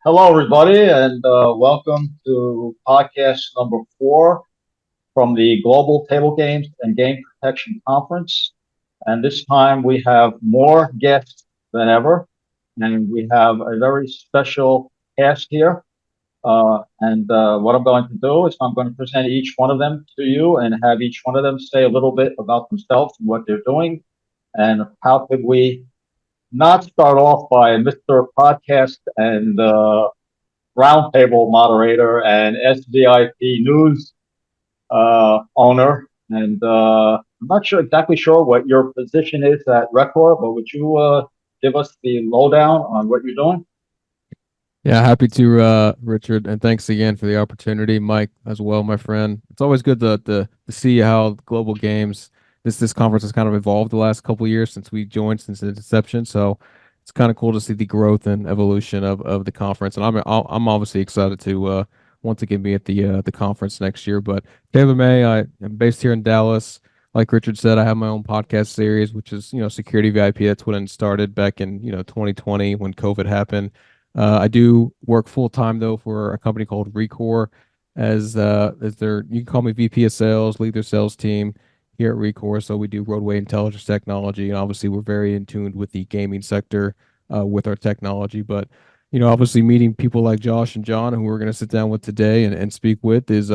Hello, everybody, and welcome to podcast number 4 from the Global Table Games and Game Protection Conference. And this time we have more guests than ever, and we have a very special cast here. And what I'm going to do is I'm going to present each one of them to you and have each one of them say a little bit about themselves and what they're doing, and how could we not start off by Mr. Podcast and roundtable moderator and SVIP news owner. And I'm not exactly sure what your position is at Record, but would you give us the lowdown on what you're doing? Yeah, happy to, Richard, and thanks again for the opportunity, Mike, as well, my friend. It's always good to see how global games this conference has kind of evolved the last couple of years since we joined since its inception. So it's kind of cool to see the growth and evolution of the conference, and I'm obviously excited to once again be at the conference next year. But Taylor May, I am based here in Dallas. Like Richard said, I have my own podcast series, which is Security VIP. That's when it started back in 2020 when COVID happened. I do work full time though for a company called Recor as their you can call me VP of sales, lead their sales team here at Recor. So we do roadway intelligence technology, and obviously we're very in tune with the gaming sector with our technology. But obviously meeting people like Josh and John, who we're going to sit down with today and speak with, is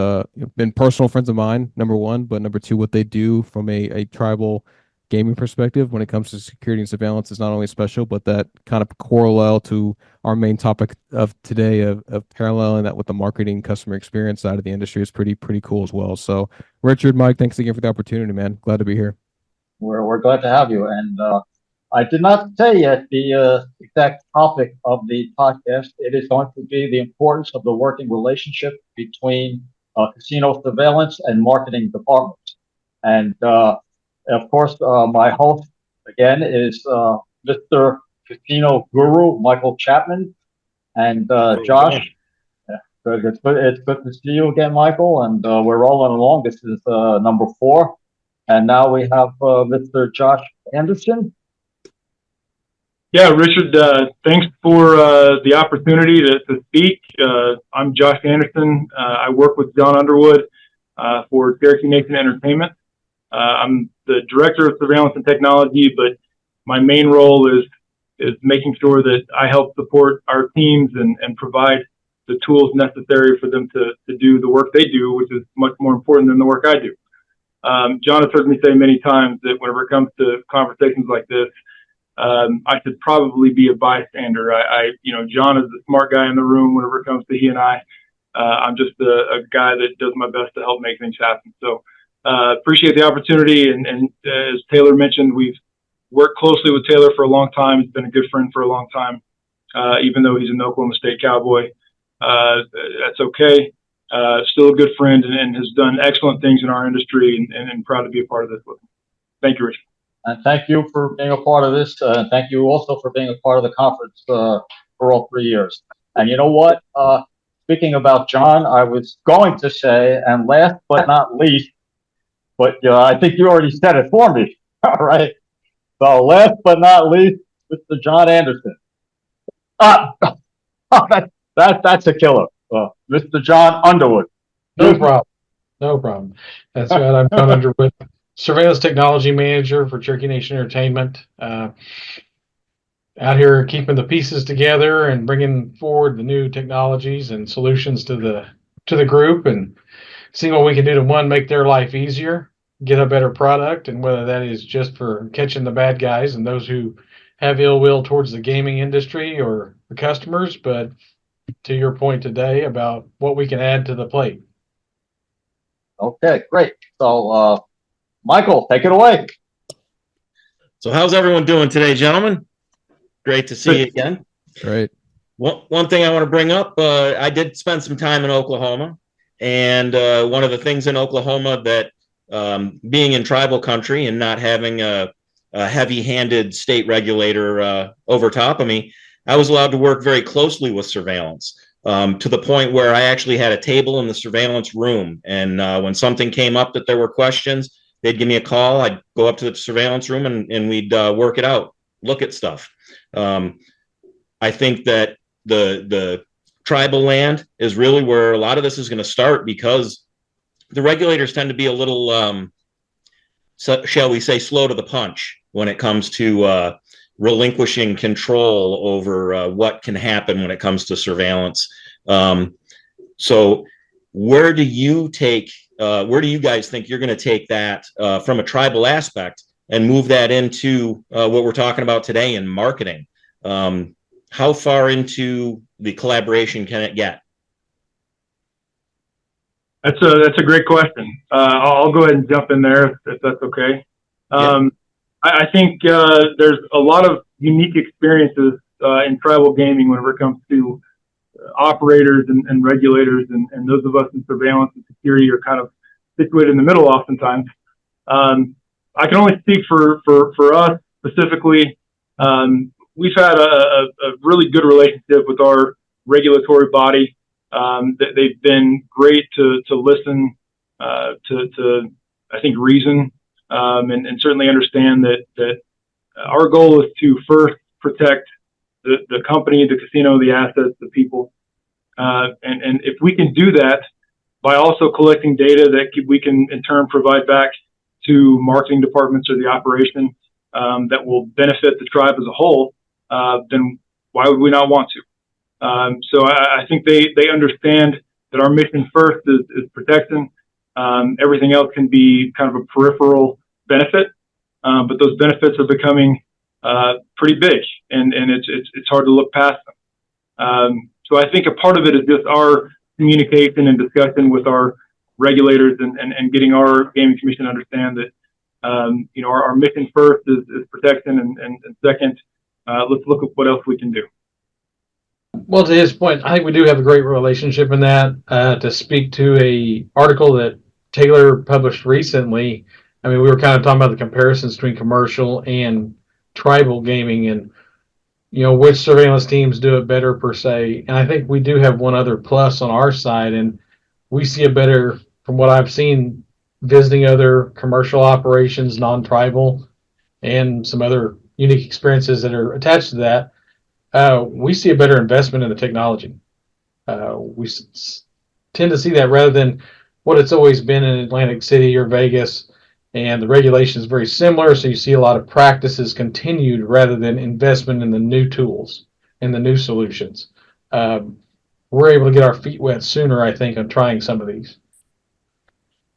been personal friends of mine. Number one, but number two, what they do from a tribal gaming perspective when it comes to security and surveillance is not only special, but that kind of parallel to our main topic of today of paralleling that with the marketing customer experience side of the industry is pretty cool as well. So Richard, Mike, thanks again for the opportunity, man. Glad to be here. We're glad to have you. And I did not say yet the exact topic of the podcast. It is going to be the importance of the working relationship between casino surveillance and marketing departments. And of course, my host again is Mr. Casino Guru Michael Chapman, and Josh. Yeah, good. It's good to see you again, Michael. And we're rolling along. This is number 4, and now we have Mr. Josh Anderson. Yeah, Richard, thanks for the opportunity to speak. I'm Josh Anderson. I work with John Underwood for Cherokee Nation Entertainment. I'm the Director of Surveillance and Technology, but my main role is making sure that I help support our teams and provide the tools necessary for them to do the work they do, which is much more important than the work I do. John has heard me say many times that whenever it comes to conversations like this, I should probably be a bystander. John is the smart guy in the room whenever it comes to he and I. I'm just a guy that does my best to help make things happen. So appreciate the opportunity. And as Taylor mentioned, we've worked closely with Taylor for a long time. He's been a good friend for a long time, even though he's an Oklahoma State Cowboy. That's okay. Still a good friend and has done excellent things in our industry, and proud to be a part of this with him. Thank you, Richard. And thank you for being a part of this. Thank you also for being a part of the conference for all 3 years. And you know what? Speaking about John, I was going to say, and last but not least, but I think you already said it for me. All right. So last but not least, Mr. John Anderson. That's a killer. Mr. John Underwood. No problem. No problem. That's right. I'm John Underwood, Surveillance Technology Manager for Cherokee Nation Entertainment. Out here keeping the pieces together and bringing forward the new technologies and solutions to the group, and see what we can do to, one, make their life easier, get a better product, and whether that is just for catching the bad guys and those who have ill will towards the gaming industry or the customers, but to your point today about what we can add to the plate. Okay, great. So, Michael, take it away. So how's everyone doing today, gentlemen? Great to see you again. Great. One thing I want to bring up, I did spend some time in Oklahoma, and one of the things in Oklahoma that being in tribal country and not having a heavy-handed state regulator over top of me, I was allowed to work very closely with surveillance to the point where I actually had a table in the surveillance room. And when something came up that there were questions, they'd give me a call. I'd go up to the surveillance room and we'd work it out, look at stuff. I think that the tribal land is really where a lot of this is going to start, because the regulators tend to be a little, so, shall we say, slow to the punch when it comes to relinquishing control over what can happen when it comes to surveillance. So where do you guys think you're going to take that from a tribal aspect and move that into what we're talking about today in marketing? How far into the collaboration can it get? That's a great question. I'll go ahead and jump in there if that's okay. Yeah. I think there's a lot of unique experiences in tribal gaming whenever it comes to operators and regulators, and those of us in surveillance and security are kind of situated in the middle oftentimes. I can only speak for us specifically. We've had a really good relationship with our regulatory body. They've been great to listen to I think reason, and certainly understand that our goal is to first protect the company, the casino, the assets, the people, and if we can do that by also collecting data that we can in turn provide back to marketing departments or the operation that will benefit the tribe as a whole, then why would we not want to? So I think they understand that our mission first is protection. Everything else can be kind of a peripheral benefit, but those benefits are becoming pretty big, and it's hard to look past them. So I think a part of it is just our communication and discussion with our regulators and getting our gaming commission to understand that our mission first is protection, and second, let's look at what else we can do. Well, to his point, I think we do have a great relationship in that. To speak to a article that Taylor published recently, I mean, we were kind of talking about the comparisons between commercial and tribal gaming, and which surveillance teams do it better per se. And I think we do have one other plus on our side, and we see a better, from what I've seen, visiting other commercial operations, non-tribal, and some other unique experiences that are attached to that. We see a better investment in the technology. We tend to see that rather than what it's always been in Atlantic City or Vegas, and the regulation is very similar, so you see a lot of practices continued rather than investment in the new tools and the new solutions. We're able to get our feet wet sooner, I think, on trying some of these.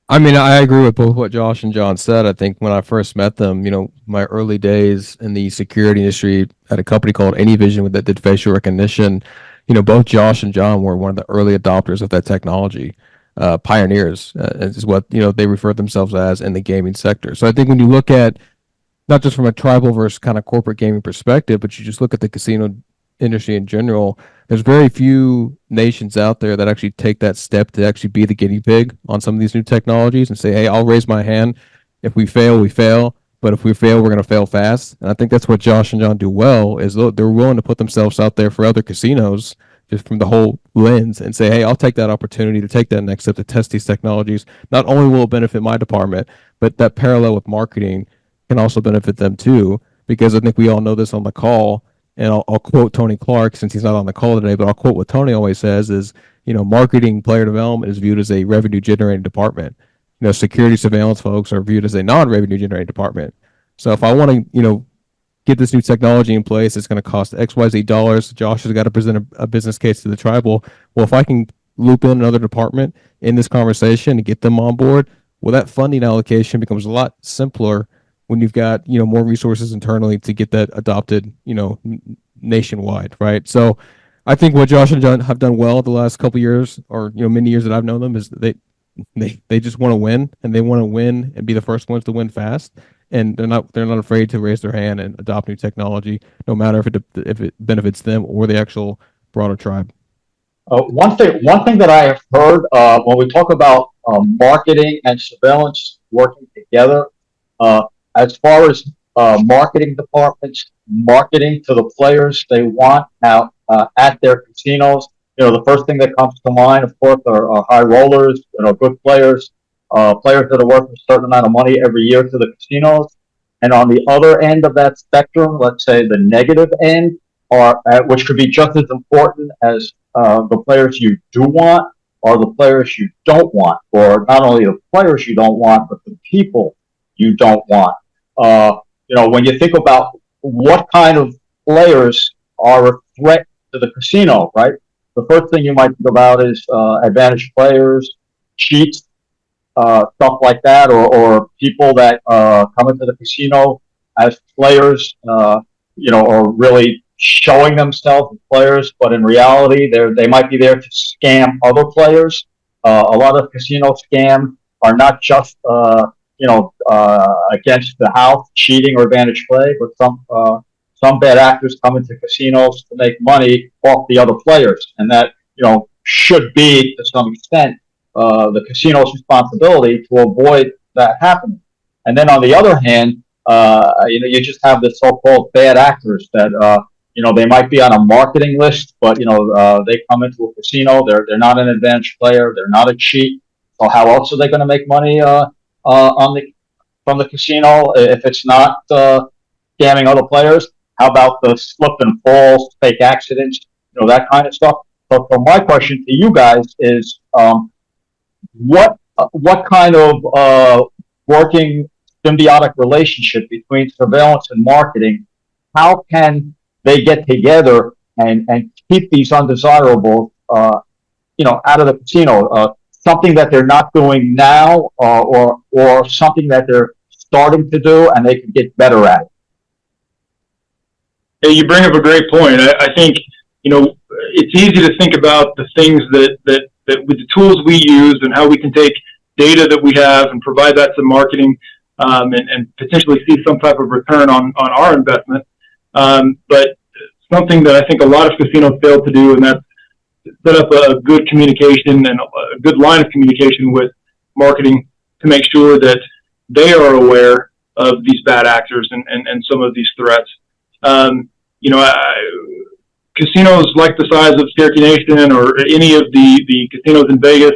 I mean, I agree with both what Josh and John said. I think when I first met them, my early days in the security industry at a company called AnyVision that did facial recognition, both Josh and John were one of the early adopters of that technology. Pioneers is what, they refer themselves as in the gaming sector. So I think when you look at, not just from a tribal versus kind of corporate gaming perspective, but you just look at the casino industry in general, there's very few nations out there that actually take that step to actually be the guinea pig on some of these new technologies and say, hey, I'll raise my hand. If we fail, we fail. But if we fail, we're going to fail fast. And I think that's what Josh and John do well, is they're willing to put themselves out there for other casinos just from the whole lens and say, hey, I'll take that opportunity to take that next step to test these technologies. Not only will it benefit my department, but that parallel with marketing can also benefit them too, because I think we all know this on the call. And I'll quote Tony Clark, since he's not on the call today, but I'll quote what Tony always says is, marketing player development is viewed as a revenue generating department. Security surveillance folks are viewed as a non-revenue generating department. So if I want to, get this new technology in place, it's going to cost XYZ dollars. Josh has got to present a business case to the tribal. Well, if I can loop in another department in this conversation and get them on board, well, that funding allocation becomes a lot simpler when you've got, more resources internally to get that adopted, nationwide, right? So I think what Josh and John have done well the last couple of years, or, many years that I've known them, is they just want to win, and they want to win and be the first ones to win fast. And they're not afraid to raise their hand and adopt new technology, no matter if it benefits them or the actual broader tribe. One thing that I have heard when we talk about marketing and surveillance working together, as far as marketing departments marketing to the players they want out at their casinos, the first thing that comes to mind, of course, are high rollers, good players, players that are worth a certain amount of money every year to the casinos. And on the other end of that spectrum, let's say the negative end, which could be just as important as the players you do want, are the players you don't want, or not only the players you don't want, but the people you don't want. When you think about what kind of players are a threat to the casino, right? The first thing you might think about is advantage players, cheats, stuff like that, or people that come into the casino as players, or really showing themselves as players, but in reality, they might be there to scam other players. A lot of casino scams are not just against the house, cheating or advantage play, but some bad actors come into casinos to make money off the other players, and that should be to some extent the casino's responsibility to avoid that happening. And then on the other hand, you just have the so-called bad actors that they might be on a marketing list, but they come into a casino, they're not an advantage player, they're not a cheat. So how else are they going to make money from the casino if it's not scamming other players? How about the slip and falls, fake accidents, that kind of stuff? So my question to you guys is, what kind of working symbiotic relationship between surveillance and marketing? How can they get together and keep these undesirables, out of the casino? Something that they're not doing now, or something that they're starting to do and they can get better at it. Hey, you bring up a great point. I think it's easy to think about the things that with the tools we use and how we can take data that we have and provide that to marketing, and potentially see some type of return on our investment. But something that I think a lot of casinos fail to do, and that's set up a good communication and a good line of communication with marketing to make sure that they are aware of these bad actors and some of these threats. Casinos like the size of Cherokee Nation or any of the casinos in Vegas,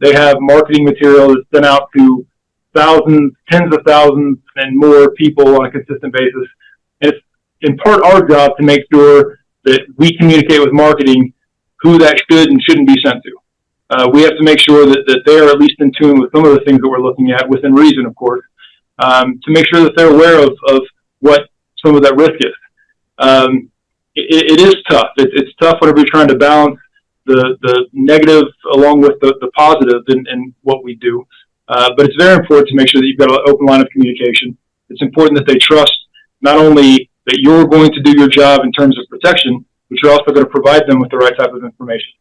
they have marketing material that's sent out to thousands, tens of thousands, and more people on a consistent basis. And it's in part our job to make sure that we communicate with marketing who that should and shouldn't be sent to. We have to make sure that they are at least in tune with some of the things that we're looking at, within reason, of course, to make sure that they're aware of what some of that risk is. It is tough. It's tough whenever you're trying to balance the negative along with the positive in what we do. But it's very important to make sure that you've got an open line of communication. It's important that they trust not only that you're going to do your job in terms of protection, but you're also going to provide them with the right type of information.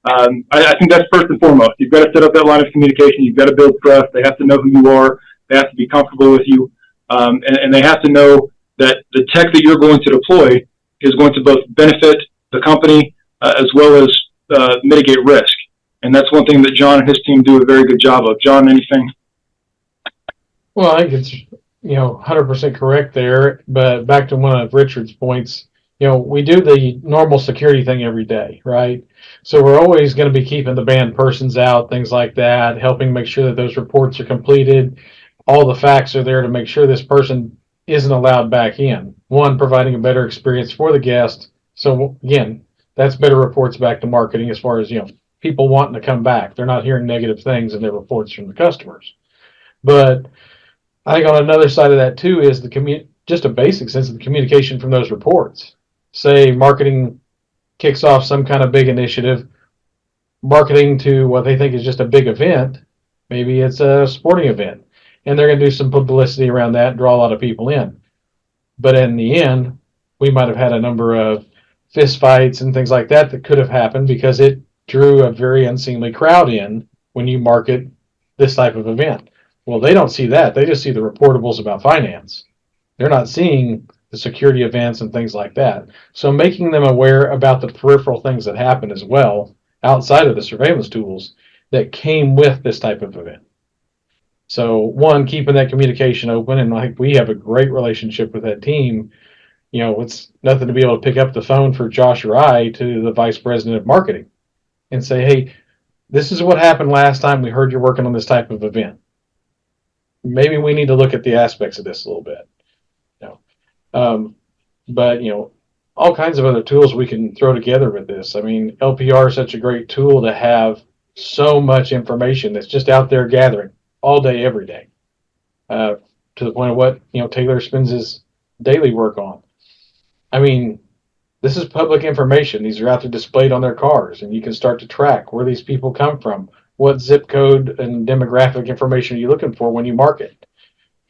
I think that's first and foremost. You've got to set up that line of communication. You've got to build trust. They have to know who you are. They have to be comfortable with you. And they have to know that the tech that you're going to deploy is going to both benefit the company as well as mitigate risk. And that's one thing that John and his team do a very good job of. John, anything? Well, I think it's 100% correct there. But back to one of Richard's points, we do the normal security thing every day, right? So we're always going to be keeping the banned persons out, things like that, helping make sure that those reports are completed. All the facts are there to make sure this person isn't allowed back in. One, providing a better experience for the guest. So again, that's better reports back to marketing as far as, people wanting to come back. They're not hearing negative things in their reports from the customers. But I think on another side of that too is just a basic sense of the communication from those reports. Say marketing kicks off some kind of big initiative, marketing to what they think is just a big event. Maybe it's a sporting event, and they're going to do some publicity around that and draw a lot of people in. But in the end, we might have had a number of fist fights and things like that could have happened because it drew a very unseemly crowd in when you market this type of event. Well, they don't see that. They just see the reportables about finance. They're not seeing the security events and things like that. So making them aware about the peripheral things that happen as well, outside of the surveillance tools that came with this type of event. So one, keeping that communication open, and I think we have a great relationship with that team. It's nothing to be able to pick up the phone for Josh or I to the vice president of marketing and say, hey, this is what happened last time we heard you're working on this type of event. Maybe we need to look at the aspects of this a little bit. But all kinds of other tools we can throw together with this. I mean, LPR is such a great tool to have so much information that's just out there gathering all day, every day, to the point of what, Taylor spends his daily work on. I mean, this is public information. These are out there displayed on their cars, and you can start to track where these people come from. What zip code and demographic information are you looking for when you market?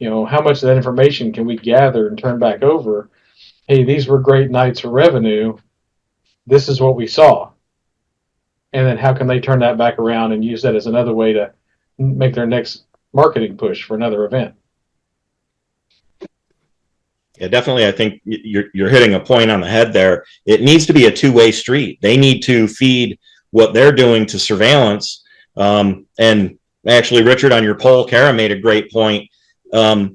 How much of that information can we gather and turn back over? Hey, these were great nights for revenue. This is what we saw. And then how can they turn that back around and use that as another way to make their next marketing push for another event? Yeah, definitely. I think you're hitting a point on the head there. It needs to be a two-way street. They need to feed what they're doing to surveillance. And actually, Richard, on your poll, Kara made a great point. A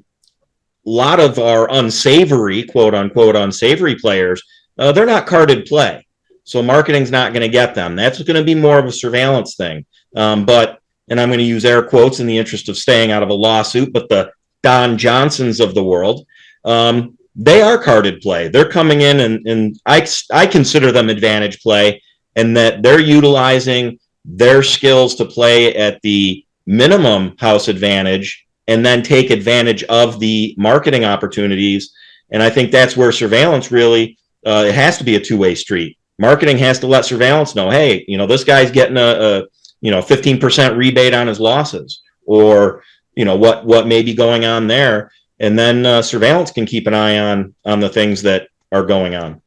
lot of our unsavory, quote unquote, unsavory players, they're not carded play. So marketing's not going to get them. That's going to be more of a surveillance thing. But, and I'm going to use air quotes in the interest of staying out of a lawsuit, but the Don Johnsons of the world, they are carded play. They're coming in and I consider them advantage play, and that they're utilizing their skills to play at the minimum house advantage and then take advantage of the marketing opportunities. And I think that's where surveillance really, it has to be a two-way street. Marketing has to let surveillance know, hey, this guy's getting a 15% rebate on his losses, or, what may be going on there. And then surveillance can keep an eye on the things that are going on.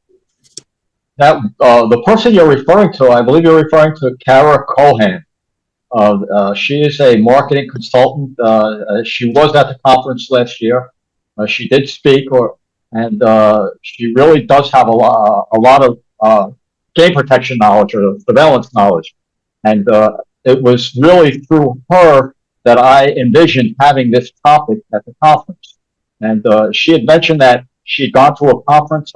That the person you're referring to, I believe you're referring to Kara Cohen. She is a marketing consultant. She was at the conference last year. She did speak, and she really does have a lot of game protection knowledge or surveillance knowledge. And it was really through her that I envisioned having this topic at the conference. And she had mentioned that she'd gone to a conference.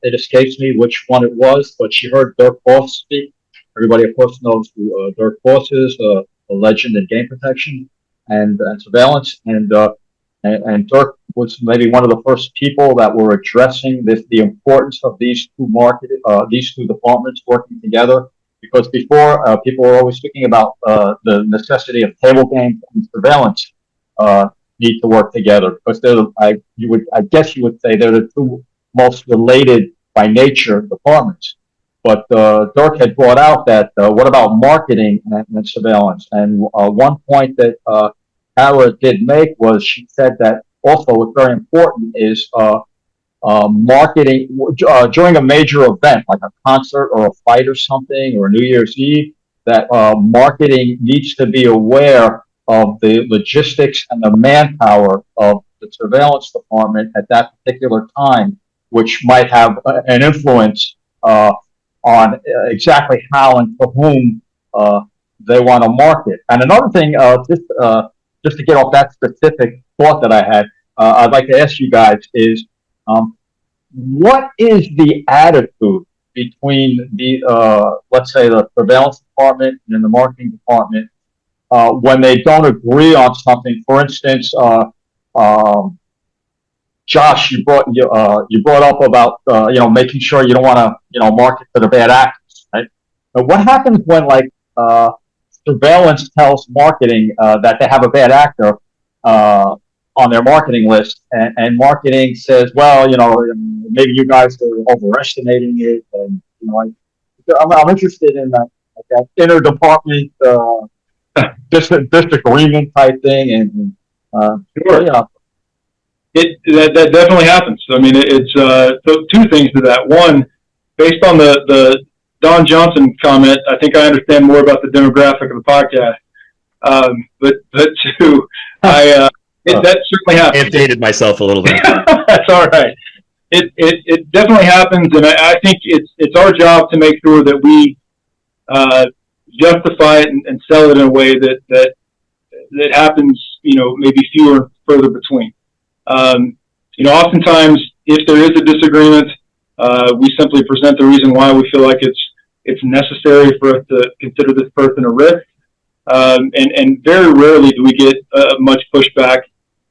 It escapes me which one it was, but she heard Dirk Voss speak. Everybody, of course, knows who Dirk Voss is, a legend in game protection and surveillance. And Dirk was maybe one of the first people that were addressing the importance of these two departments working together. Because before, people were always speaking about the necessity of table games and surveillance need to work together, because I guess you would say they're the two most related by nature departments. But Dirk had brought out that what about marketing and surveillance? And one point that Kara did make was, she said that also what's very important is marketing during a major event like a concert or a fight or something, or New Year's Eve, that marketing needs to be aware of the logistics and the manpower of the surveillance department at that particular time, which might have an influence on exactly how and to whom they want to market. And another thing, just to get off that specific thought that I had, I'd like to ask you guys is, what is the attitude between the, let's say, the surveillance department and the marketing department when they don't agree on something? For instance, Josh, you brought up about making sure you don't want to market to the bad actors, right? But what happens when surveillance tells marketing that they have a bad actor on their marketing list, and marketing says, well, maybe you guys are overestimating it, and I'm interested in that interdepartment disagreement type thing, and sure. Yeah. That definitely happens. I mean, it's so two things to that. One, based on the Don Johnson comment, I think I understand more about the demographic of the podcast. But two, that certainly happens. I've dated myself a little bit. That's all right. It definitely happens, and I think it's our job to make sure that we justify it and sell it in a way that happens, maybe fewer and further between. Oftentimes, if there is a disagreement, we simply present the reason why we feel like it's necessary for us to consider this person a risk. And very rarely do we get much pushback,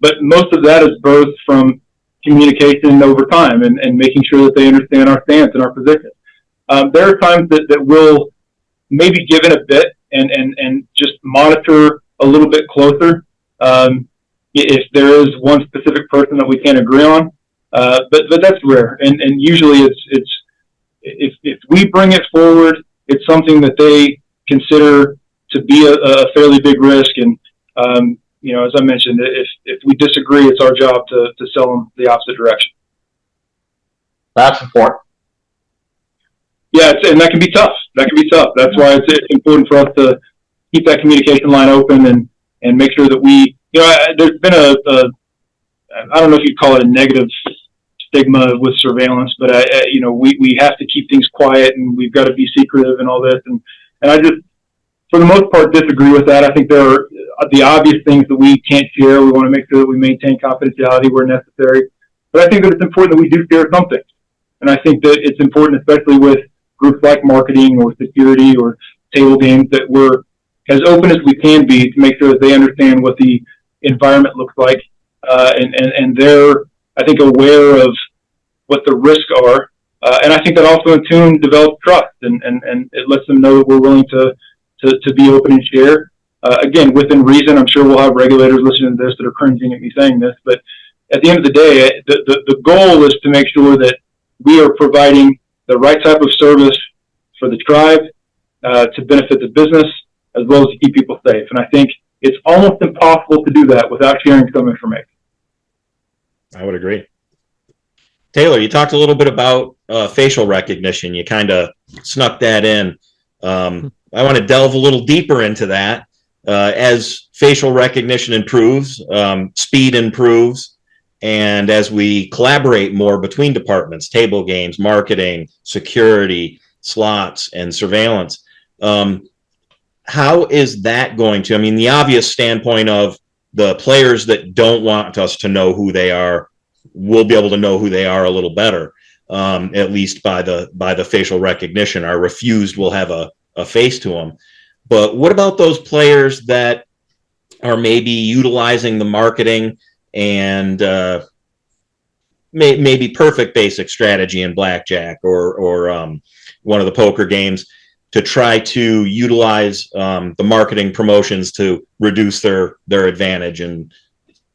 but most of that is birthed from communication over time and making sure that they understand our stance and our position. There are times that we'll maybe give in a bit and just monitor a little bit closer if there is one specific person that we can't agree on. But that's rare, and usually it's if we bring it forward, it's something that they consider to be a fairly big risk. And as I mentioned, if we disagree, it's our job to sell them the opposite direction. That's important. Yeah, and that can be tough. That's why it's important for us to keep that communication line open and make sure that we, there's been I don't know if you'd call it a negative stigma with surveillance, but we have to keep things quiet and we've got to be secretive and all this. And I just, for the most part, disagree with that. I think there are the obvious things that we can't share. We want to make sure that we maintain confidentiality where necessary. But I think that it's important that we do share some things. And I think that it's important, especially with groups like marketing or security or table games, that we're as open as we can be to make sure that they understand what the environment looks like. And they're, I think, aware of what the risks are. And I think that also in tune develops trust and it lets them know that we're willing to be open and share. Again, within reason. I'm sure we'll have regulators listening to this that are cringing at me saying this, but at the end of the day, the goal is to make sure that we are providing the right type of service for the tribe to benefit the business as well as to keep people safe. And I think it's almost impossible to do that without sharing some information. I would agree. Taylor, you talked a little bit about facial recognition. You kind of snuck that in. I want to delve a little deeper into that. As facial recognition improves, speed improves, and as we collaborate more between departments, table games, marketing, security, slots, and surveillance, how is that going to, the obvious standpoint of the players that don't want us to know who they are will be able to know who they are a little better, at least by the facial recognition. Our refused will have a face to them. But what about those players that are maybe utilizing the marketing and maybe perfect basic strategy in blackjack or one of the poker games to try to utilize the marketing promotions to reduce their advantage? And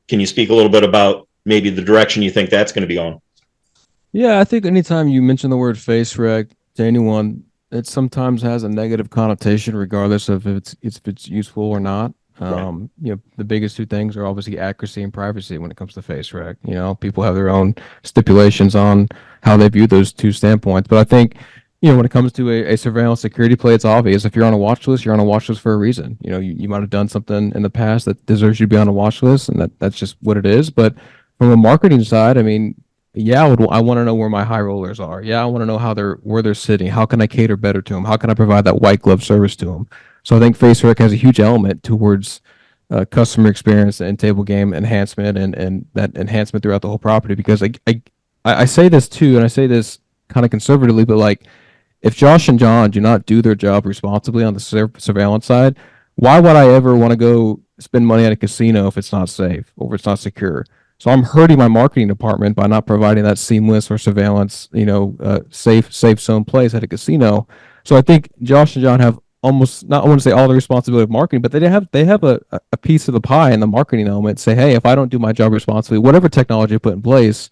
can you speak a little bit about maybe the direction you think that's going to be on? Yeah, I think anytime you mention the word face rec to anyone, it sometimes has a negative connotation, regardless of if it's useful or not. Right. The biggest two things are obviously accuracy and privacy when it comes to face rec. People have their own stipulations on how they view those two standpoints. But I think, when it comes to a surveillance security play, it's obvious. If you're on a watch list, you're on a watch list for a reason. You might have done something in the past that deserves you to be on a watch list, and that's just what it is. But from a marketing side, yeah, I want to know where my high rollers are. Yeah, I want to know where they're sitting. How can I cater better to them? How can I provide that white glove service to them? So I think face rec has a huge element towards customer experience and table game enhancement and that enhancement throughout the whole property. Because I say this too, and I say this kind of conservatively, but like, if Josh and John do not do their job responsibly on the surveillance side, why would I ever want to go spend money at a casino if it's not safe or if it's not secure? So I'm hurting my marketing department by not providing that seamless or surveillance, safe zone place at a casino. So I think Josh and John have almost, not, I want to say all the responsibility of marketing, but they have a piece of the pie in the marketing element. Say, hey, if I don't do my job responsibly, whatever technology I put in place,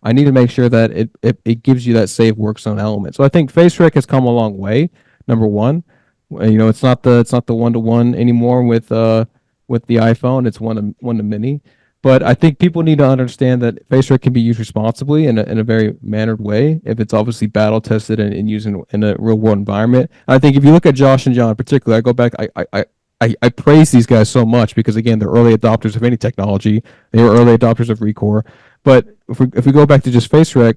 I need to make sure that it gives you that safe work zone element. So I think face rec has come a long way. Number one, it's not the 1-to-1 anymore with the iPhone. It's one to many. But I think people need to understand that face rec can be used responsibly in a very mannered way if it's obviously battle tested and used in a real world environment. I think if you look at Josh and John in particular, I go back, I praise these guys so much because, again, they're early adopters of any technology. They were early adopters of Recore. But if we go back to just face rec,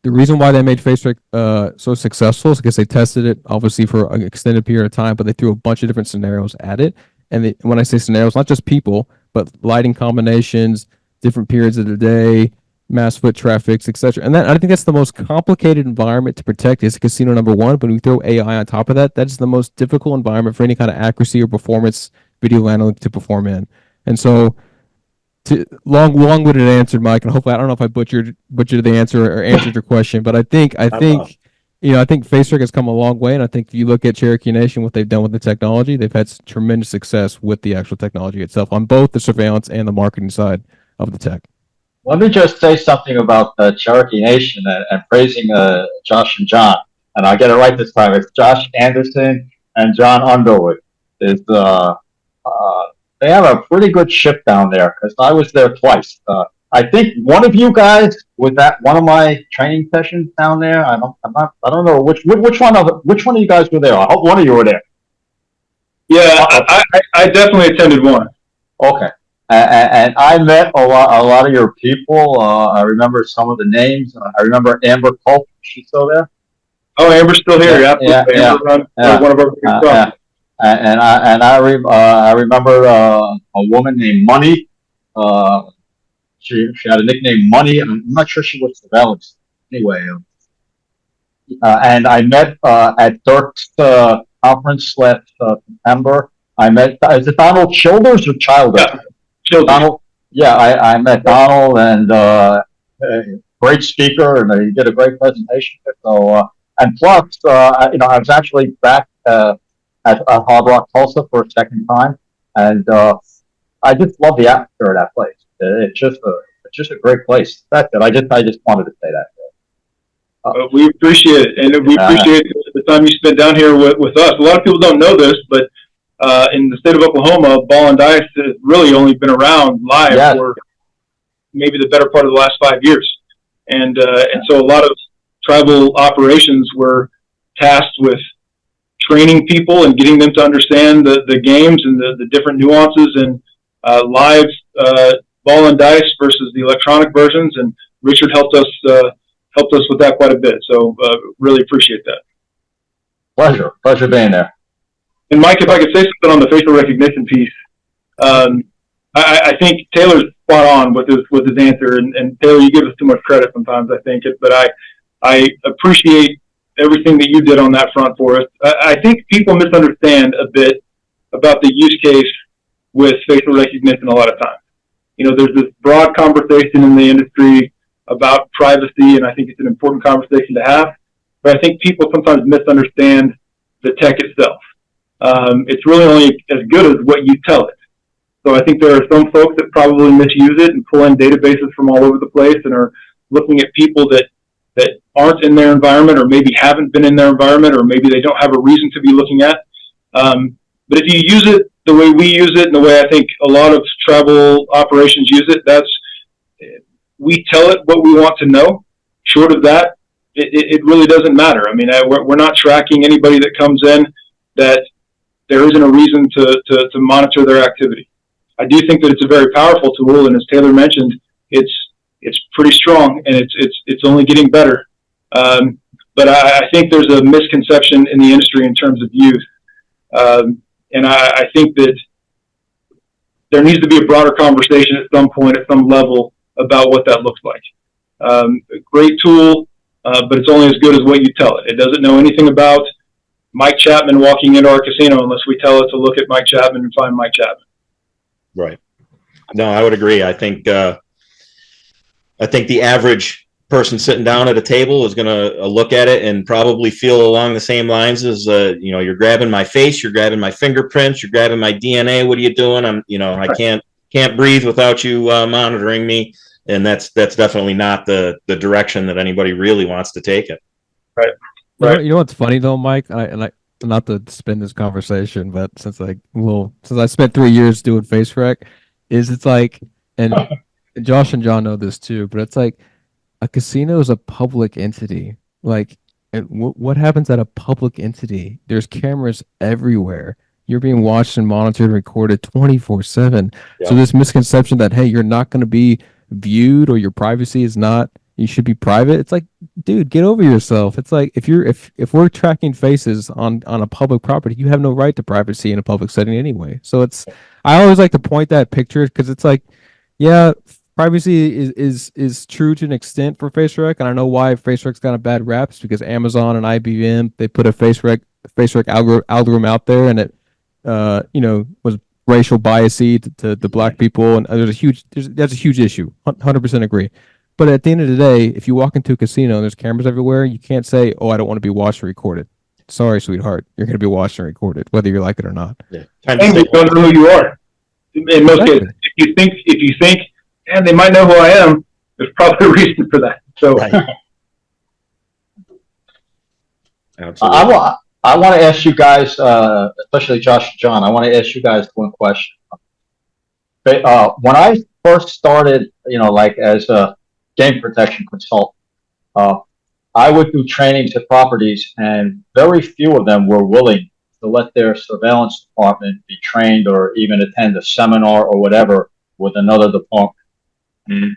the reason why they made face rec so successful is because they tested it obviously for an extended period of time, but they threw a bunch of different scenarios at it. And when I say scenarios, not just people, but lighting combinations, different periods of the day, mass foot traffics, etc. And I think that's the most complicated environment to protect is casino number one. But when we throw AI on top of that, that's the most difficult environment for any kind of accuracy or performance video analytic to perform in. And so long-winded answer, Mike, and hopefully I don't know if I butchered the answer or answered your question, but I think FaceRec has come a long way, and I think if you look at Cherokee Nation, what they've done with the technology, they've had tremendous success with the actual technology itself on both the surveillance and the marketing side of the tech. Let me just say something about Cherokee Nation and praising Josh and John, and I'll get it right this time. It's Josh Anderson and John Underwood. They have a pretty good ship down there because I was there twice. I think one of you guys was at one of my training sessions down there. I don't know which one of you guys were there. I hope one of you were there. Yeah, I definitely attended one. Okay. And I met a lot of your people. I remember some of the names. I remember Amber Culp. She's still there. Oh, Amber's still here. Yeah, Amber runs one of our big clubs. And I remember a woman named Money. She had a nickname Money. I'm not sure she was surveillance. Anyway, and I met at Dirk's conference last September. I met, is it Donald Childers or Childers? Yeah. Childers. Donald. Yeah, I met Donald, and great speaker, and he did a great presentation. So, and plus, I was actually back at Hard Rock Tulsa for a second time, and I just love the atmosphere of that place. It's just a great place. That's it. I just wanted to say that. We appreciate it, and we appreciate the time you spent down here with us. A lot of people don't know this, but in the state of Oklahoma, ball and dice has really only been around live for maybe the better part of the last 5 years, and so a lot of tribal operations were tasked with training people and getting them to understand the games and the different nuances and live ball and dice versus the electronic versions. And Richard helped us with that quite a bit. So really appreciate that. Pleasure being there. And Mike, if I could say something on the facial recognition piece, I think Taylor's spot on with his answer. And Taylor, you give us too much credit sometimes, I think. But I appreciate everything that you did on that front for us. I think people misunderstand a bit about the use case with facial recognition a lot of times. There's this broad conversation in the industry about privacy, and I think it's an important conversation to have. But I think people sometimes misunderstand the tech itself. It's really only as good as what you tell it. So I think there are some folks that probably misuse it and pull in databases from all over the place and are looking at people that aren't in their environment, or maybe haven't been in their environment, or maybe they don't have a reason to be looking at. But if you use it the way we use it and the way I think a lot of tribal operations use it, we tell it what we want to know. Short of that, it really doesn't matter. I mean, we're not tracking anybody that comes in that there isn't a reason to monitor their activity. I do think that it's a very powerful tool, and as Taylor mentioned, it's pretty strong, and it's only getting better. But I think there's a misconception in the industry in terms of use. And I think that there needs to be a broader conversation at some point, at some level, about what that looks like. A great tool, but it's only as good as what you tell it. It doesn't know anything about Mike Chapman walking into our casino unless we tell it to look at Mike Chapman and find Mike Chapman. Right. No, I would agree. I think the average person sitting down at a table is going to look at it and probably feel along the same lines as, you're grabbing my face, you're grabbing my fingerprints, you're grabbing my DNA. What are you doing? I can't breathe without you monitoring me. And that's definitely not the direction that anybody really wants to take it. Right. You know what's funny though, Mike? And I not to spin this conversation, but since I spent 3 years doing face rec, it's like, and Josh and John know this too, but it's like a casino is a public entity. Like, and what happens at a public entity? There's cameras everywhere. You're being watched and monitored and recorded 24/7. Yeah. So this misconception that, hey, you're not going to be viewed or your privacy is not, you should be private. It's like, dude, get over yourself. It's like if we're tracking faces on a public property, you have no right to privacy in a public setting anyway. So I always like to point that picture because it's like, yeah, privacy is true to an extent for FaceRec, and I know why FaceRec's got a bad rap. It's because Amazon and IBM, they put a FaceRec algorithm out there, and it was racial biasy to black people, and that's a huge issue. 100% agree. But at the end of the day, if you walk into a casino and there's cameras everywhere, you can't say, "Oh, I don't want to be watched or recorded." Sorry, sweetheart, you're going to be watched and recorded, whether you like it or not. Yeah. And they don't know who you are. In most cases, if you think, and they might know who I am, there's probably a reason for that. So, I want to ask you guys, especially Josh and John, I want to ask you guys one question. But, when I first started, like as a game protection consultant, I would do trainings at properties, and very few of them were willing to let their surveillance department be trained or even attend a seminar or whatever with another department. And,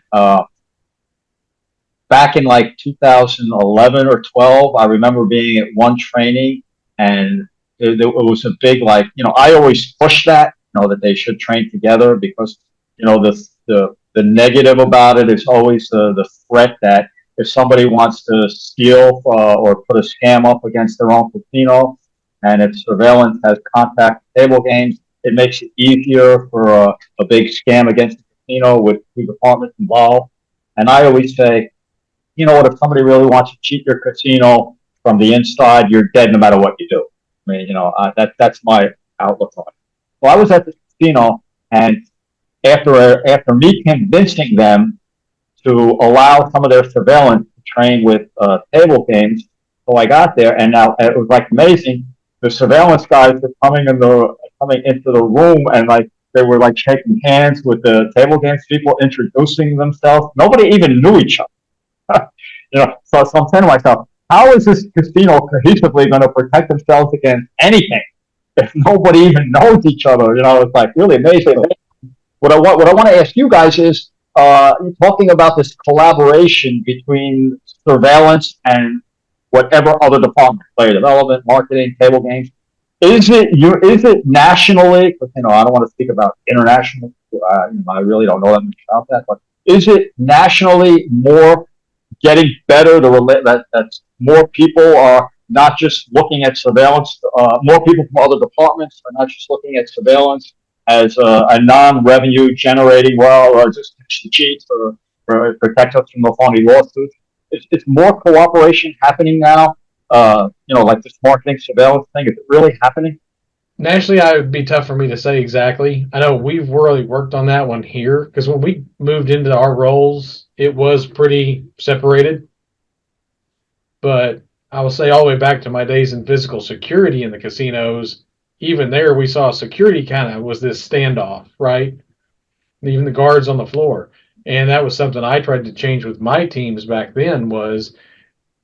back in like 2011 or 12, I remember being at one training, and it was a big, like, I always push that, that they should train together, because, the negative about it is always the threat that if somebody wants to steal or put a scam up against their own casino, and if surveillance has contact table games, it makes it easier for a big scam against the casino with two departments involved. And I always say, what, if somebody really wants to cheat your casino from the inside, you're dead no matter what you do. I mean, that's my outlook on it. Well, I was at the casino, and after me convincing them to allow some of their surveillance to train with table games, so I got there, and now it was like amazing. The surveillance guys were coming into the room, and like they were like shaking hands with the table games people, introducing themselves. Nobody even knew each other. So I'm saying to myself, how is this casino cohesively going to protect themselves against anything if nobody even knows each other? It's like really amazing. What I want to ask you guys is, talking about this collaboration between surveillance and whatever other department, player development, marketing, table games. Is it nationally? I don't want to speak about international. I really don't know that much about that. But is it nationally more getting better to relate that more people are not just looking at surveillance? More people from other departments are not just looking at surveillance as a non-revenue generating, or just to cheat or protect us from the phony lawsuits. It's more cooperation happening now. Like this marketing surveillance thing. Is it really happening? Nationally, it would be tough for me to say exactly. I know we've really worked on that one here, because when we moved into our roles, it was pretty separated. But I will say all the way back to my days in physical security in the casinos, even there we saw security kind of was this standoff, right? Even the guards on the floor. And that was something I tried to change with my teams back then, was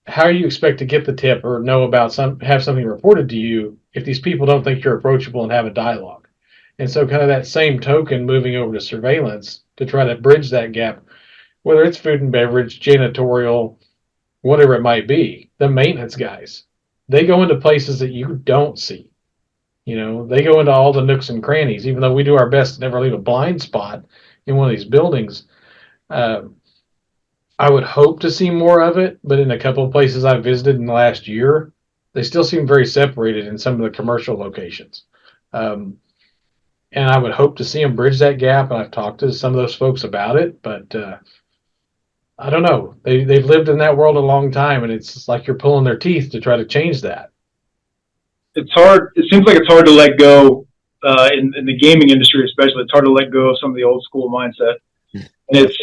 how do you expect to get the tip or know about have something reported to you if these people don't think you're approachable and have a dialogue? And so kind of that same token, moving over to surveillance to try to bridge that gap, whether it's food and beverage, janitorial, whatever it might be, the maintenance guys, they go into places that you don't see. They go into all the nooks and crannies, even though we do our best to never leave a blind spot in one of these buildings. I would hope to see more of it, but in a couple of places I've visited in the last year, they still seem very separated in some of the commercial locations. And I would hope to see them bridge that gap. And I've talked to some of those folks about it, but I don't know. They've lived in that world a long time, and it's like you're pulling their teeth to try to change that. It's hard. It seems like it's hard to let go in the gaming industry, especially. It's hard to let go of some of the old school mindset. And it's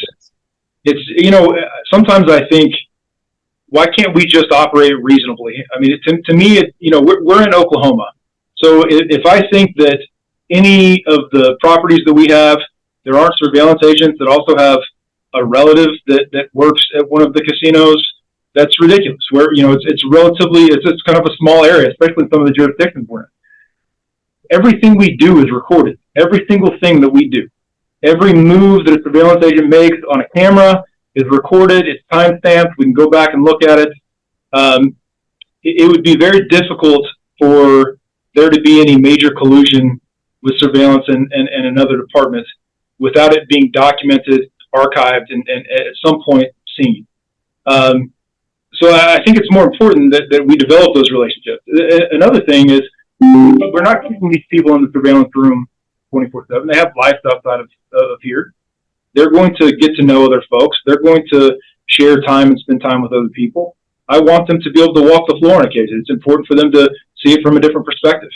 sometimes I think, why can't we just operate reasonably? I mean, to me, we're in Oklahoma. So if I think that any of the properties that we have, there aren't surveillance agents that also have a relative that works at one of the casinos, that's ridiculous. Where, it's relatively, it's kind of a small area, especially in some of the jurisdictions we're in. Everything we do is recorded. Every single thing that we do. Every move that a surveillance agent makes on a camera is recorded. It's time-stamped. We can go back and look at it. It would be very difficult for there to be any major collusion with surveillance and another department without it being documented, archived, and at some point seen. So I think it's more important that we develop those relationships. Another thing is, we're not keeping these people in the surveillance room 24/7. They have lives outside of here. They're going to get to know other folks. They're going to share time and spend time with other people. I want them to be able to walk the floor on occasion. It's important for them to see it from a different perspective.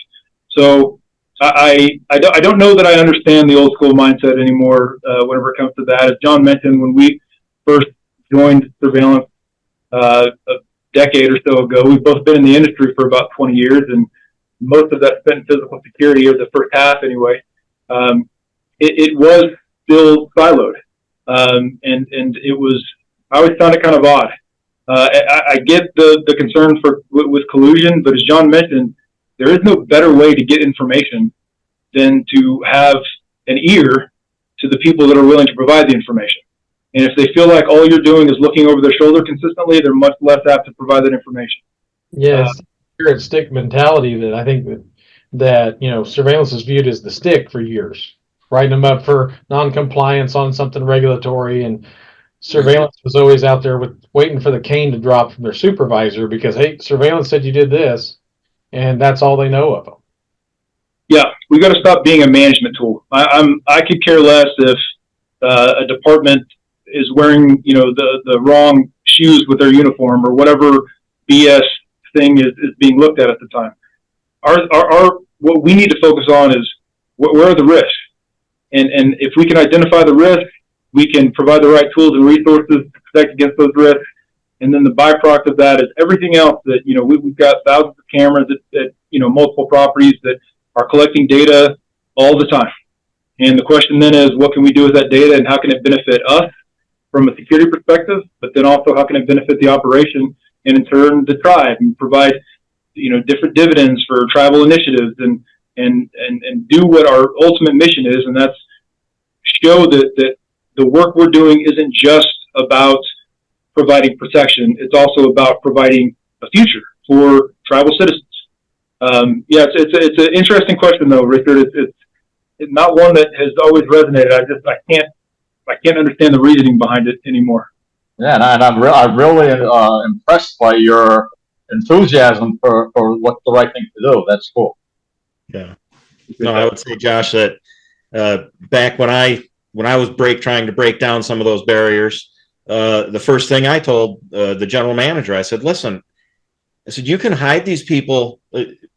So I don't know that I understand the old school mindset anymore whenever it comes to that. As John mentioned, when we first joined surveillance a decade or so ago, we've both been in the industry for about 20 years, and most of that spent in physical security, or the first half anyway. It was still siloed, and it was. I always found it kind of odd. I get the concern with collusion, but as John mentioned, there is no better way to get information than to have an ear to the people that are willing to provide the information. And if they feel like all you're doing is looking over their shoulder consistently, they're much less apt to provide that information. Yes, carrot stick mentality that I think that surveillance is viewed as the stick for years, writing them up for non-compliance on something regulatory, and surveillance was always out there waiting for the cane to drop from their supervisor because, hey, surveillance said you did this, and that's all they know of them. Yeah, we got to stop being a management tool. I could care less if a department is wearing the wrong shoes with their uniform, or whatever BS thing is being looked at the time. Our what we need to focus on is where are the risks, and if we can identify the risks, we can provide the right tools and resources to protect against those risks. And then the byproduct of that is everything else that, we've got thousands of cameras at multiple properties that are collecting data all the time. And the question then is, what can we do with that data, and how can it benefit us from a security perspective, but then also how can it benefit the operation and in turn the tribe, and provide, different dividends for tribal initiatives, and do what our ultimate mission is. And that's show that the work we're doing isn't just about providing protection. It's also about providing a future for tribal citizens. It's an interesting question though, Richard. It's not one that has always resonated. I can't understand the reasoning behind it anymore. Yeah, and I'm really impressed by your enthusiasm for what's the right thing to do. That's cool. Yeah. No, I would say, Josh, that back when I was trying to break down some of those barriers, the first thing I told the general manager, I said, listen, you can hide these people,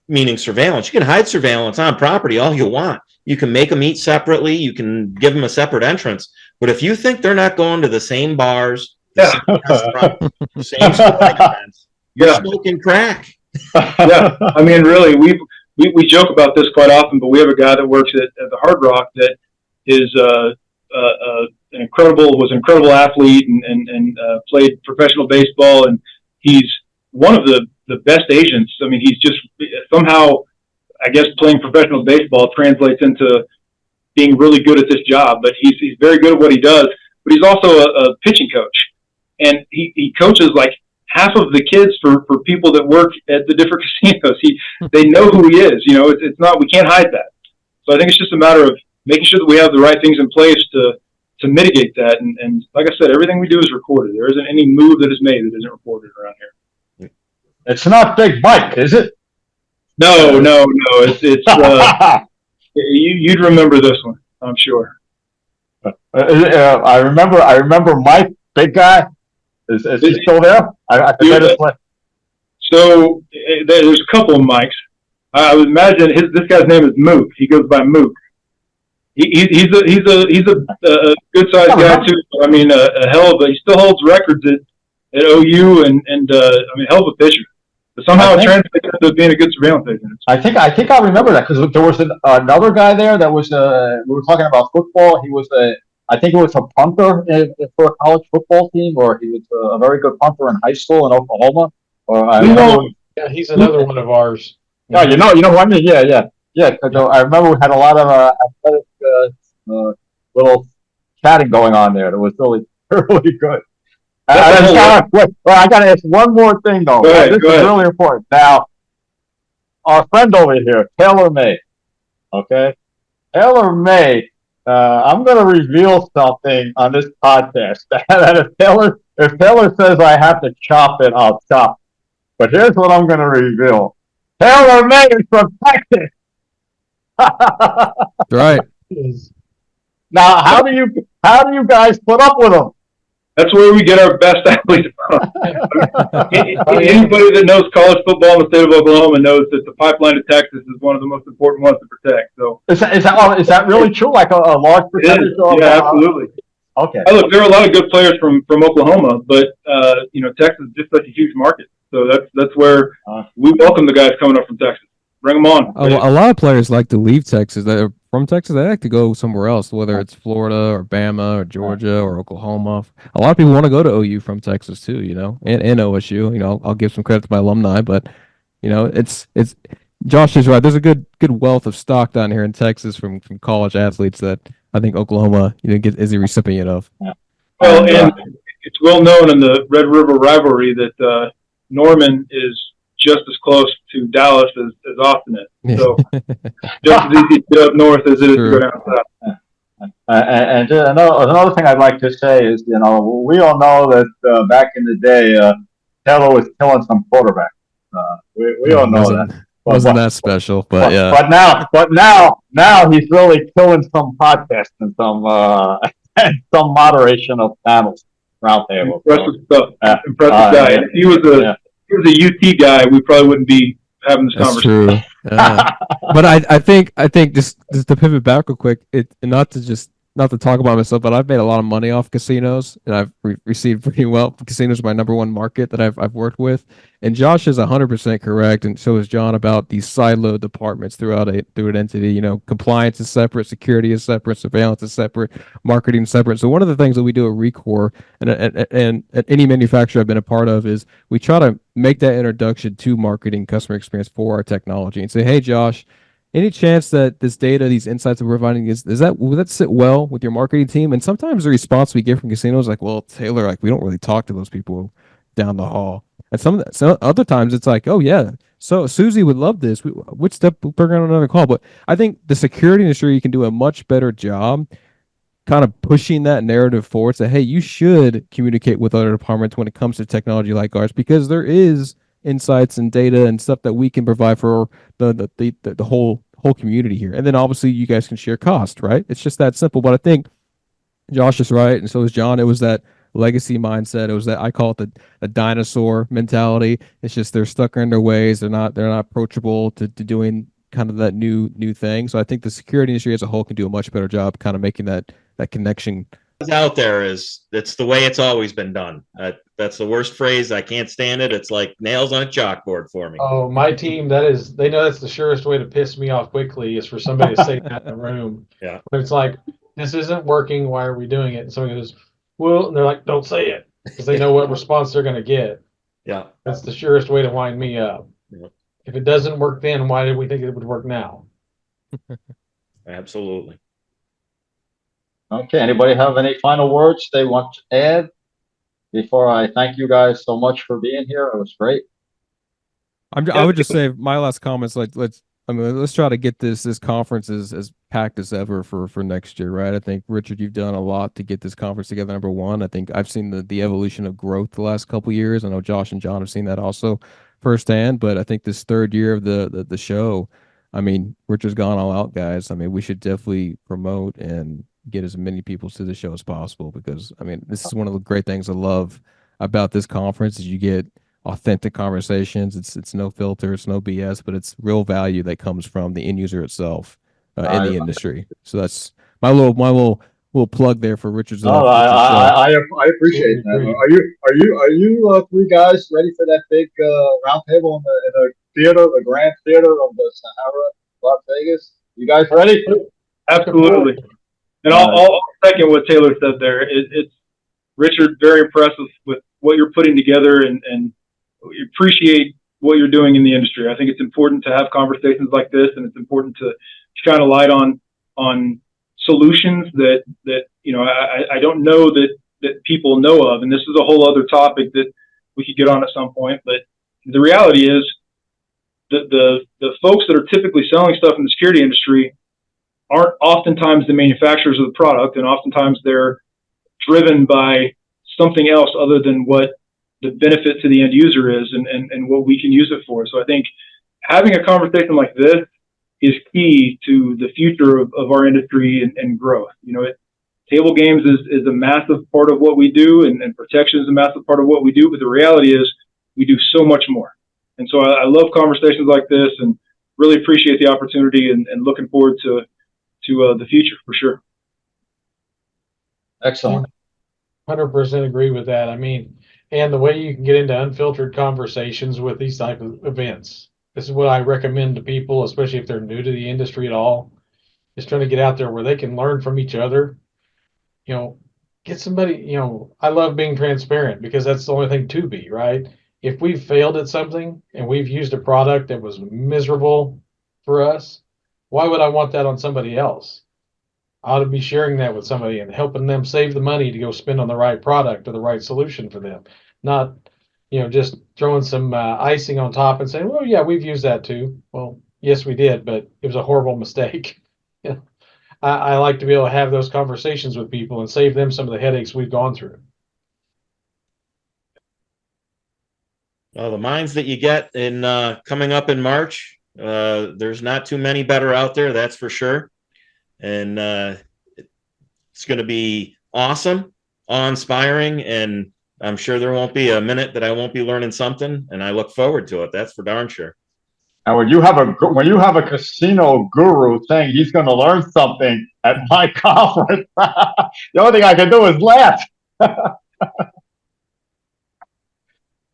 meaning surveillance. You can hide surveillance on property all you want. You can make them eat separately. You can give them a separate entrance. But if you think they're not going to the same bars, same restaurants, same sporting events, you're smoking crack. Yeah, I mean, really, we joke about this quite often, but we have a guy that works at the Hard Rock that is was an incredible athlete and played professional baseball, and he's one of the best agents. I mean, he's just somehow, I guess, playing professional baseball translates into being really good at this job. But he's very good at what he does. But he's also a pitching coach, and he coaches like half of the kids for people that work at the different casinos. They know who he is. It's not, we can't hide that. So I think it's just a matter of making sure that we have the right things in place to mitigate that. And like I said, everything we do is recorded. There isn't any move that is made that isn't reported around here. It's not Big Mike, is it? No. It's you'd remember this one, I'm sure. I remember Mike, big guy. Is he still there? I forget his name. So there's a couple of Mikes. I would imagine this guy's name is Mook. He goes by Mook. He's a good sized guy too. I mean, he still holds records at OU and hell of a pitcher. But somehow it translated into being a good surveillance agent. I think I remember that because there was another guy there that was we were talking about football. He was I think he was a punter for a college football team, or he was a very good punter in high school in Oklahoma. Yeah, he's another one of ours. Yeah, you know who I mean. Yeah. Because I remember we had a lot of athletic little chatting going on there. That was really good. I got to ask one more thing though. Go ahead. Really important. Now, our friend over here, Taylor May. Okay, Taylor May. I'm going to reveal something on this podcast that if Taylor says I have to chop it, I'll chop. But here's what I'm going to reveal. Taylor May is from Texas. Right. Now, how do you guys put up with them? That's where we get our best athletes from. Anybody that knows college football in the state of Oklahoma knows that the pipeline to Texas is one of the most important ones to protect. So Is that really true? Like a large percentage of? Yeah, absolutely. Okay. Look, there are a lot of good players from Oklahoma, but Texas is just such a huge market. So that's where we welcome the guys coming up from Texas. Bring them on. A lot of players like to leave Texas. They're from Texas. They like to go somewhere else, whether it's Florida or Bama or Georgia or Oklahoma. A lot of people want to go to OU from Texas too, and OSU. I'll give some credit to my alumni, but it's Josh is right. There's a good wealth of stock down here in Texas from college athletes that I think Oklahoma is a recipient of. Well, and it's well known in the Red River rivalry that Norman is just as close to Dallas as Austin is. So just as easy to get up north as it is to go down south. And another thing I'd like to say is, we all know that back in the day, Taylor was killing some quarterbacks. We all know that. Wasn't that special, but yeah. But now he's really killing some podcasts and some moderation of panels, roundtables. Impressive stuff. Impressive guy. If he was a UT guy, we probably wouldn't be having this conversation. That's true. But I think just to pivot back real quick, not to talk about myself, but I've made a lot of money off casinos, and I've received pretty well. Casinos are my number one market that I've worked with, and Josh is 100% correct, and so is John about these siloed departments through an entity. Compliance is separate, security is separate, surveillance is separate, marketing is separate. So one of the things that we do at Recor and at any manufacturer I've been a part of is we try to make that introduction to marketing, customer experience for our technology, and say, hey, Josh, any chance that this data, these insights that we're providing, will that sit well with your marketing team? And sometimes the response we get from casinos is like, well, Taylor, we don't really talk to those people down the hall. And some other times it's like, oh yeah, so Susie would love this. Which step we're going on another call? But I think the security industry can do a much better job kind of pushing that narrative forward. Say, hey, you should communicate with other departments when it comes to technology like ours, because there is insights and data and stuff that we can provide for the whole community here. And then obviously you guys can share cost, right? It's just that simple. But I think Josh is right, and so is John. It was that legacy mindset. It was that, I call it the dinosaur mentality. It's just they're stuck in their ways. They're not approachable to doing kind of that new thing. So I think the security industry as a whole can do a much better job kind of making that connection. Out there it's the way it's always been done. That's the worst phrase. I can't stand it. It's like nails on a chalkboard for me. Oh, my team, they know that's the surest way to piss me off quickly is for somebody to say that in the room. Yeah. But it's like, this isn't working. Why are we doing it? And somebody goes, well, and they're like, don't say it, because they know what response they're going to get. Yeah. That's the surest way to wind me up. Yeah. If it doesn't work then, why did we think it would work now? Absolutely. Okay, anybody have any final words they want to add before I thank you guys so much for being here? It was great. I would just say my last comments, let's try to get this conference as packed as ever for next year, right? I think, Richard, you've done a lot to get this conference together, number one. I think I've seen the evolution of growth the last couple of years. I know Josh and John have seen that also firsthand, but I think this third year of the show, Richard's gone all out, guys. We should definitely promote and get as many people to the show as possible, because this is one of the great things I love about this conference is you get authentic conversations. It's no filter, it's no BS, but it's real value that comes from the end user itself in the industry. So that's my little plug there for Richard's. I appreciate that. Are you three guys ready for that big roundtable in the theater, the Grand Theater of the Sahara, Las Vegas? You guys ready? Absolutely. And I'll second what Taylor said there. It's Richard, very impressive with what you're putting together, and we appreciate what you're doing in the industry. I think it's important to have conversations like this, and it's important to shine a light on solutions that I don't know that people know of. And this is a whole other topic that we could get on at some point. But the reality is that the folks that are typically selling stuff in the security industry aren't oftentimes the manufacturers of the product, and oftentimes they're driven by something else other than what the benefit to the end user is and what we can use it for. So I think having a conversation like this is key to the future of our industry and growth. Table games is a massive part of what we do, and protection is a massive part of what we do. But the reality is, we do so much more. And so I love conversations like this, and really appreciate the opportunity, and looking forward to the future for sure. Excellent. 100% agree with that. I mean, and the way you can get into unfiltered conversations with these type of events. This is what I recommend to people, especially if they're new to the industry at all, is trying to get out there where they can learn from each other. Get somebody, I love being transparent because that's the only thing to be, right? If we've failed at something and we've used a product that was miserable for us, why would I want that on somebody else? I ought to be sharing that with somebody and helping them save the money to go spend on the right product or the right solution for them. Not, just throwing some icing on top and saying, well, yeah, we've used that too. Well, yes, we did, but it was a horrible mistake. I like to be able to have those conversations with people and save them some of the headaches we've gone through. Well, the minds that you get in coming up in March, there's not too many better out there, that's for sure. And it's going to be awesome, awe-inspiring, and I'm sure there won't be a minute that I won't be learning something, and I look forward to it. That's for darn sure. And when you have a casino guru saying he's going to learn something at my conference, the only thing I can do is laugh.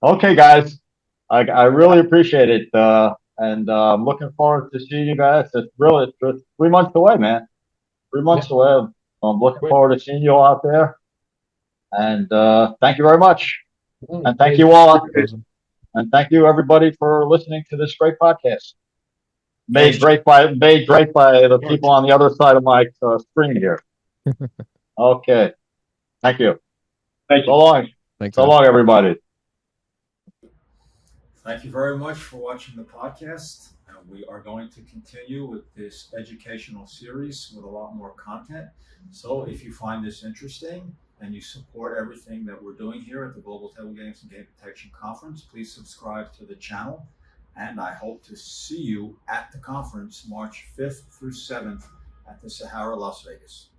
Okay, guys, I really appreciate it, and I'm looking forward to seeing you guys. It's 3 months away, man. 3 months away. I'm looking forward to seeing you all out there. And thank you very much. And thank you all. And thank you everybody for listening to this great podcast. Made great by the people on the other side of my screen here. Okay. Thank you. Thank you. So long. Thanks. So long, everybody. Thank you very much for watching the podcast. We are going to continue with this educational series with a lot more content. So if you find this interesting and you support everything that we're doing here at the Global Table Games and Game Protection Conference, please subscribe to the channel. And I hope to see you at the conference March 5th through 7th at the Sahara, Las Vegas.